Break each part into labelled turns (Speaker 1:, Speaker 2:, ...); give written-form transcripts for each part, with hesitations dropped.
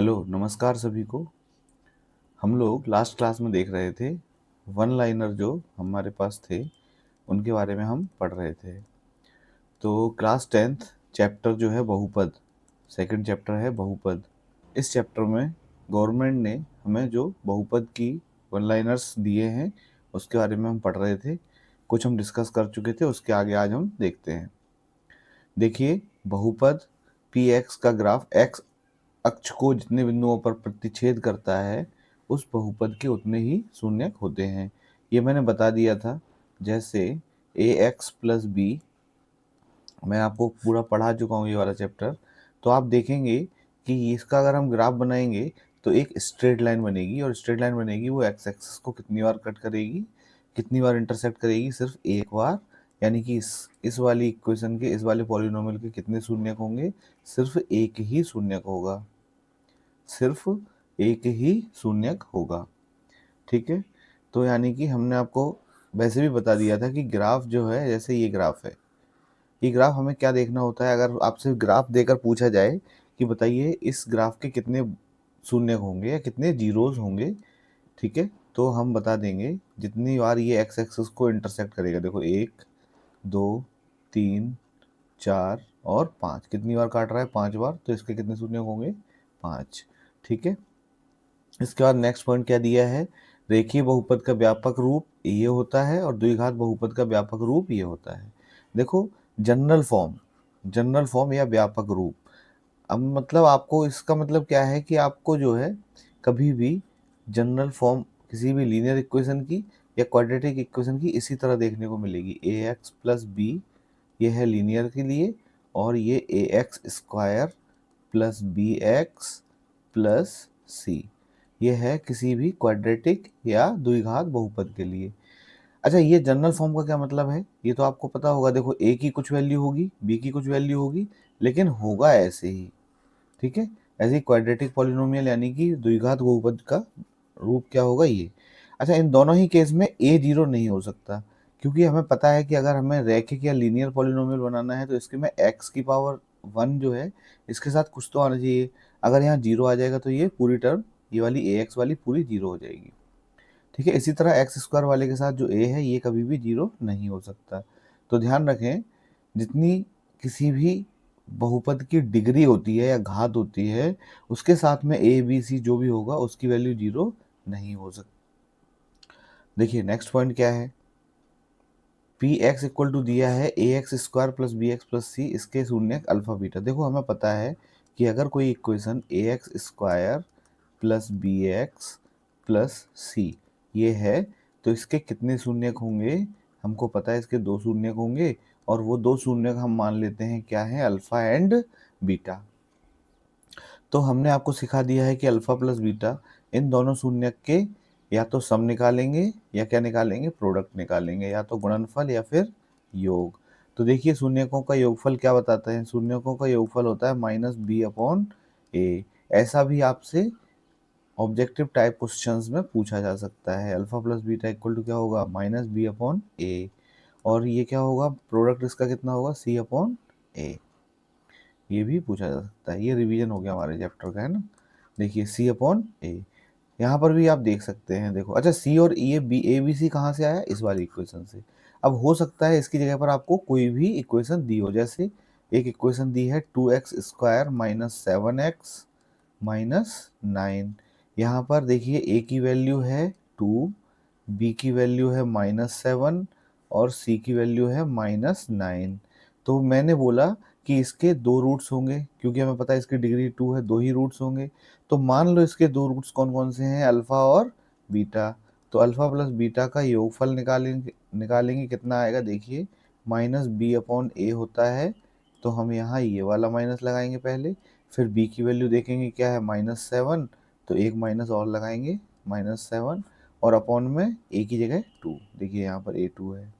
Speaker 1: Hello, नमस्कार सभी को। हम लोग लास्ट क्लास में देख रहे थे वन लाइनर जो हमारे पास थे, उनके बारे में हम पढ़ रहे थे। तो क्लास 10th चैप्टर जो है बहुपद, सेकंड चैप्टर है बहुपद। इस चैप्टर में गवर्नमेंट ने हमें जो बहुपद की वन लाइनर्स दिए हैं, उसके बारे में हम पढ़ रहे थे। कुछ हम डिस्कस कर चुके थे, उसके आगे आज हम देखते हैं। देखिए, बहुपद पी एक्स का ग्राफ एक्स अक्ष को जितने बिंदुओं पर प्रतिच्छेद करता है, उस बहुपद के उतने ही शून्यक होते हैं। ये मैंने बता दिया था। जैसे ए एक्स प्लस बी, मैं आपको पूरा पढ़ा चुका हूँ ये वाला चैप्टर। तो आप देखेंगे कि इसका अगर हम ग्राफ बनाएंगे तो एक स्ट्रेट लाइन बनेगी, और स्ट्रेट लाइन बनेगी वो एक्स एक्सिस को कितनी बार कट करेगी, कितनी बार इंटरसेक्ट करेगी, सिर्फ एक बार। यानी कि इस वाली इक्वेशन के, इस वाले पॉलिनोमियल के कितने शून्यक होंगे, सिर्फ एक ही शून्यक होगा, सिर्फ एक ही शून्यक होगा। ठीक है। तो यानी कि हमने आपको वैसे भी बता दिया था कि ग्राफ जो है, जैसे ये ग्राफ है, ये ग्राफ हमें क्या देखना होता है। अगर आपसे ग्राफ देकर पूछा जाए कि बताइए इस ग्राफ के कितने शून्यक होंगे या कितने जीरोज होंगे, ठीक है, तो हम बता देंगे जितनी बार ये एक्स एक्सिस को इंटरसेक्ट करेगा। देखो, 1 2 3 4 और 5, कितनी बार काट रहा है, 5 बार, तो इसके कितने शून्यक होंगे, 5। ठीक है। इसके बाद नेक्स्ट पॉइंट क्या दिया है, रेखीय बहुपद का व्यापक रूप ये होता है और द्विघात बहुपद का व्यापक रूप ये होता है। देखो, जनरल फॉर्म या व्यापक रूप। अब मतलब आपको इसका मतलब क्या है कि आपको जो है कभी भी जनरल फॉर्म किसी भी लीनियर इक्वेशन की या क्वाड्रेटिक इक्वेशन की इसी तरह देखने को मिलेगी। ए एक्स प्लस बी, ये है लीनियर के लिए, और ये a x square plus b x plus c, ये है किसी भी क्वाड्रेटिक या द्विघात बहुपद के लिए। अच्छा, ये जनरल फॉर्म का क्या मतलब है, ये तो आपको पता होगा। देखो, ए की कुछ वैल्यू होगी, बी की कुछ वैल्यू होगी, लेकिन होगा ऐसे ही। ठीक है। ऐसे ही क्वाड्रेटिक पॉलिनोमियल यानी कि द्विघात बहुपद का रूप क्या होगा, ये। अच्छा, इन दोनों ही केस में ए जीरो नहीं हो सकता, क्योंकि हमें पता है कि अगर हमें रैखिक या लीनियर पॉलिनोमियल बनाना है तो इसके में एक्स की पावर 1 जो है, इसके साथ कुछ तो आना चाहिए। अगर यहाँ जीरो आ जाएगा तो ये पूरी टर्म, ये वाली ए एक्स वाली पूरी जीरो हो जाएगी। ठीक है। इसी तरह एक्स स्क्वायर वाले के साथ जो ए है, ये कभी भी जीरो नहीं हो सकता। तो ध्यान रखें, जितनी किसी भी बहुपद की डिग्री होती है या घात होती है, उसके साथ में ए बी सी जो भी होगा उसकी वैल्यू जीरो नहीं हो सकती। देखिए, नेक्स्ट पॉइंट क्या है, पी एक्स इक्वल टू दिया है a x square plus b x plus c, इसके शून्यक अल्फा बीटा। देखो, हमें पता है कि अगर कोई equation a x square plus b x plus c ये है, तो इसके कितने शून्यक होंगे, हमको पता है इसके दो शून्यक होंगे, और वो दो शून्यक हम मान लेते हैं क्या है, अल्फा एंड बीटा। तो हमने आपको सिखा दिया है कि अल्फा प्लस बीटा, इन दोनों शून्यक के या तो सम निकालेंगे या क्या निकालेंगे, प्रोडक्ट निकालेंगे, या तो गुणनफल या फिर योग। तो देखिए, शून्यकों का योगफल क्या बताते हैं, शून्यकों का योगफल होता है माइनस बी अपॉन ए। ऐसा भी आपसे ऑब्जेक्टिव टाइप क्वेश्चंस में पूछा जा सकता है। Alpha plus beta equal to क्या होगा, माइनस बी अपॉन ए, और ये क्या होगा, प्रोडक्ट इसका कितना होगा, सी अपॉन ए। ये भी पूछा जा सकता है। ये रिवीजन हो गया हमारे चैप्टर का, है ना। देखिए, सी अपॉन ए, यहाँ पर भी आप देख सकते हैं। देखो, अच्छा, सी और ए बी सी कहाँ से आया, इस वाली इक्वेशन से। अब हो सकता है इसकी जगह पर आपको कोई भी इक्वेशन दी हो, जैसे एक इक्वेशन दी है 2x square minus 7x minus 9। यहाँ पर देखिए, ए की वैल्यू है 2, बी की वैल्यू है -7 और सी की वैल्यू है -9। तो मैंने बोला कि इसके दो रूट्स होंगे, क्योंकि हमें पता है इसकी डिग्री 2 है, दो ही रूट्स होंगे। तो मान लो इसके दो रूट्स कौन कौन से हैं, अल्फा और बीटा। तो अल्फा प्लस बीटा का योगफल निकालेंगे कितना आएगा, देखिए, माइनस बी अपॉन ए होता है। तो हम यहाँ ये वाला माइनस लगाएंगे पहले, फिर बी की वैल्यू देखेंगे क्या है, -7, तो एक माइनस और लगाएंगे, -7, और अपॉन में ए की जगह 2, देखिए यहाँ पर A2 है।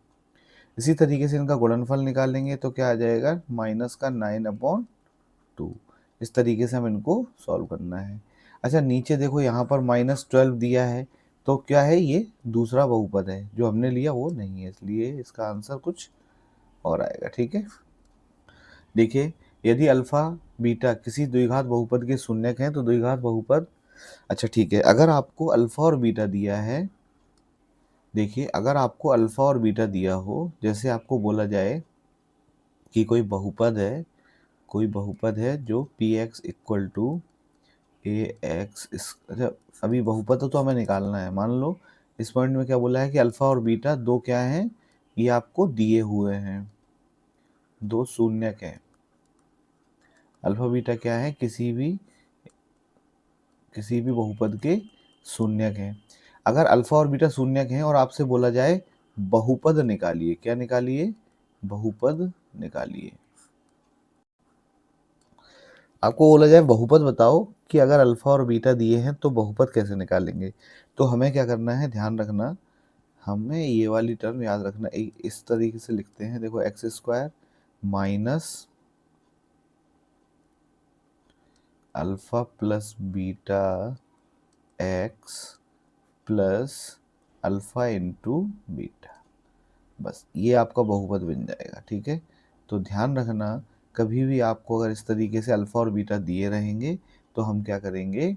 Speaker 1: इसी तरीके से इनका गुणनफल निकालेंगे तो क्या आ जाएगा, माइनस का 9/2। इस तरीके से हम इनको सॉल्व करना है। अच्छा, नीचे देखो, यहाँ पर -12 दिया है, तो क्या है, ये दूसरा बहुपद है, जो हमने लिया वो नहीं है, इसलिए इसका आंसर कुछ और आएगा। ठीक है। देखिए, यदि अल्फा बीटा किसी द्विघात बहुपद के शून्यक हैं तो द्विघात बहुपद। अच्छा ठीक है, अगर आपको अल्फा और बीटा दिया है, देखिए अगर आपको अल्फा और बीटा दिया हो, जैसे आपको बोला जाए कि कोई बहुपद है जो P X equal to A X, अच्छा अभी बहुपद तो हमें निकालना है। मान लो इस पॉइंट में क्या बोला है कि अल्फा और बीटा दो क्या हैं, ये आपको दिए हुए हैं, दो शून्यक हैं। अल्फा बीटा क्या है, किसी भी बहुपद के शून्यक हैं। अगर अल्फा और बीटा शून्यक हैं और आपसे बोला जाए बहुपद निकालिए, क्या निकालिए, बहुपद निकालिए, आपको बोला जाए बहुपद बताओ कि अगर अल्फा और बीटा दिए हैं तो बहुपद कैसे निकालेंगे, तो हमें क्या करना है, ध्यान रखना, हमें ये वाली टर्म याद रखना। इस तरीके से लिखते हैं, देखो x square minus alpha plus beta x plus alpha into beta, बस ये आपका बहुपद बन जाएगा। ठीक है, तो ध्यान रखना, कभी भी आपको अगर इस तरीके से अल्फा और बीटा दिए रहेंगे तो हम क्या करेंगे,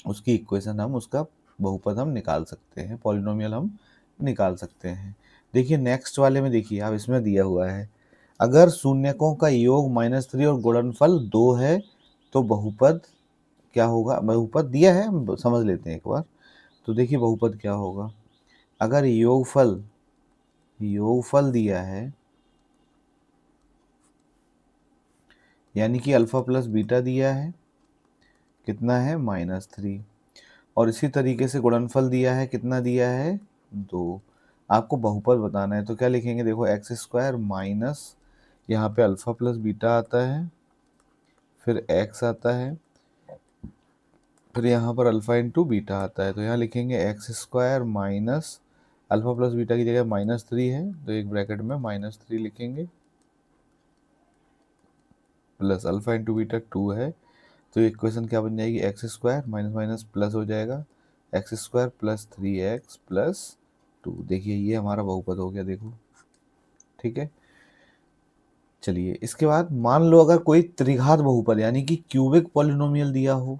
Speaker 1: उसकी इक्वेशन हम उसका बहुपद हम निकाल सकते हैं, पॉलिनोमियल हम निकाल सकते हैं। देखिए नेक्स्ट वाले में, देखिए आप इसमें दिया हुआ है, अगर शून्यकों का योग -3 और गुणनफल 2 है तो बहुपद क्या होगा, बहुपद दिया है, हम समझ लेते हैं एक बार। तो देखिए बहुपद क्या होगा, अगर योगफल दिया है, यानी कि अल्फा प्लस बीटा दिया है, कितना है -3, और इसी तरीके से गुणनफल दिया है, कितना दिया है 2, आपको बहुपद बताना है तो क्या लिखेंगे, देखो एक्स स्क्वायर माइनस, यहाँ पे अल्फा प्लस बीटा आता है, फिर एक्स आता है, फिर यहाँ पर अल्फा इंटू बीटा आता है, तो यहाँ लिखेंगे x square minus alpha plus beta की जगह -3 है तो एक ब्रैकेट में -3 लिखेंगे, प्लस अल्फा इंटू बीटा 2 है, तो इक्वेशन क्या बन जाएगी, x square minus minus plus हो जाएगा, x square plus 3x plus 2। देखिए ये हमारा बहुपद हो गया, देखो ठीक है। चलिए इसके बाद मान लो अगर कोई त्रिघात बहुपद यानी कि क्यूबिक पॉलिनोमियल दिया हो,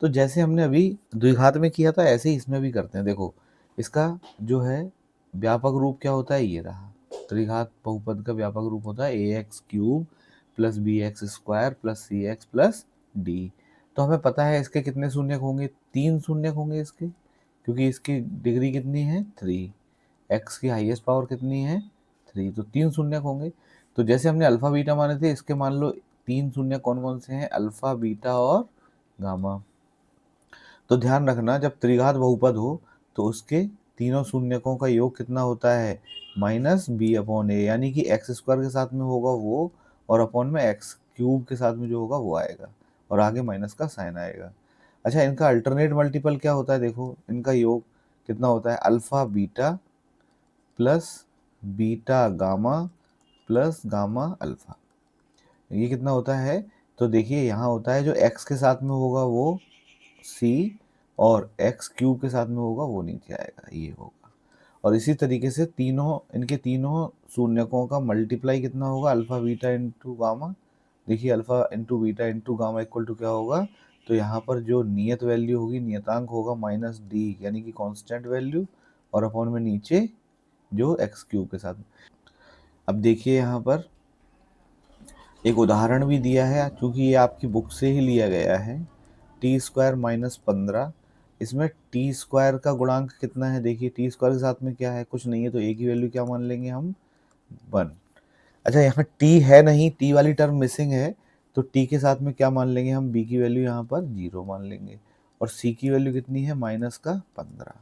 Speaker 1: तो जैसे हमने अभी द्विघात में किया था ऐसे ही इसमें भी करते हैं। देखो इसका जो है व्यापक रूप क्या होता है, ये रहा, त्रिघात बहुपद का व्यापक रूप होता है a x cube plus b x square plus c x plus d. तो हमें पता है इसके कितने शून्यक होंगे, 3 शून्यक होंगे इसके, क्योंकि इसकी डिग्री कितनी है 3, एक्स की हाईएस्ट पावर कितनी है 3, तो 3 शून्यक होंगे। तो जैसे हमने अल्फा बीटा माने थे, इसके मान लो 3 शून्यक कौन कौन से हैं, अल्फा बीटा और गामा। तो ध्यान रखना जब त्रिघात बहुपद हो तो उसके तीनों शून्यकों का योग कितना होता है, -b/a, यानी कि एक्स स्क्वायर के साथ में होगा वो, और अपॉन में एक्स क्यूब के साथ में जो होगा वो आएगा, और आगे माइनस का साइन आएगा। अच्छा इनका अल्टरनेट मल्टीपल क्या होता है, देखो इनका योग कितना होता है, alpha beta plus beta gamma plus gamma alpha, ये कितना होता है, तो देखिए यहाँ होता है जो x के साथ में होगा वो c, और x क्यूब के साथ में होगा वो नीचे आएगा, ये होगा। और इसी तरीके से इनके तीनों शून्यकों का मल्टीप्लाई कितना होगा, अल्फा बीटा इंटू गामा। देखिए alpha into beta into gamma equal to क्या होगा, तो यहाँ पर जो नियत वैल्यू होगी, नियतांक होगा -d, यानी कि कांस्टेंट वैल्यू, और अपॉन में नीचे जो एक्स क्यूब के साथ। अब देखिए यहाँ पर एक उदाहरण भी दिया है, क्योंकि ये आपकी बुक से ही लिया गया है, t² -15, इसमें t² का गुणांक कितना है, देखिए t² के साथ में क्या है, कुछ नहीं है, तो a की वैल्यू क्या मान लेंगे हम 1। अच्छा यहाँ t है नहीं, t वाली टर्म मिसिंग है, तो t के साथ में क्या मान लेंगे हम, b की वैल्यू यहाँ पर 0 मान लेंगे, और c की वैल्यू कितनी है -15।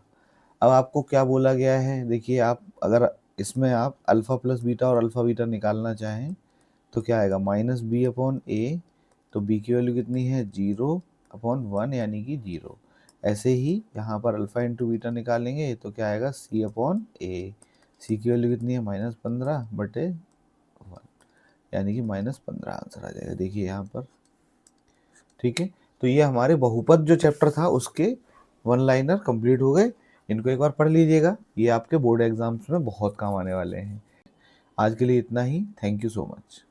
Speaker 1: अब आपको क्या बोला गया है, देखिए आप अगर इसमें आप अल्फा प्लस बीटा और अल्फा बीटा निकालना चाहें तो क्या आएगा, -b/a, तो b की वैल्यू कितनी है 0/1 यानी कि 0। ऐसे ही यहाँ पर अल्फा इंटू बीटा निकालेंगे तो क्या आएगा c/a, c की वैल्यू कितनी है -15/1, यानी कि -15 आंसर आ जाएगा, देखिए यहाँ पर। ठीक है, तो ये हमारे बहुपद जो चैप्टर था उसके 1 लाइनर कंप्लीट हो गए। इनको एक बार पढ़ लीजिएगा, ये आपके बोर्ड एग्जाम्स में बहुत काम आने वाले हैं। आज के लिए इतना ही, थैंक यू सो मच।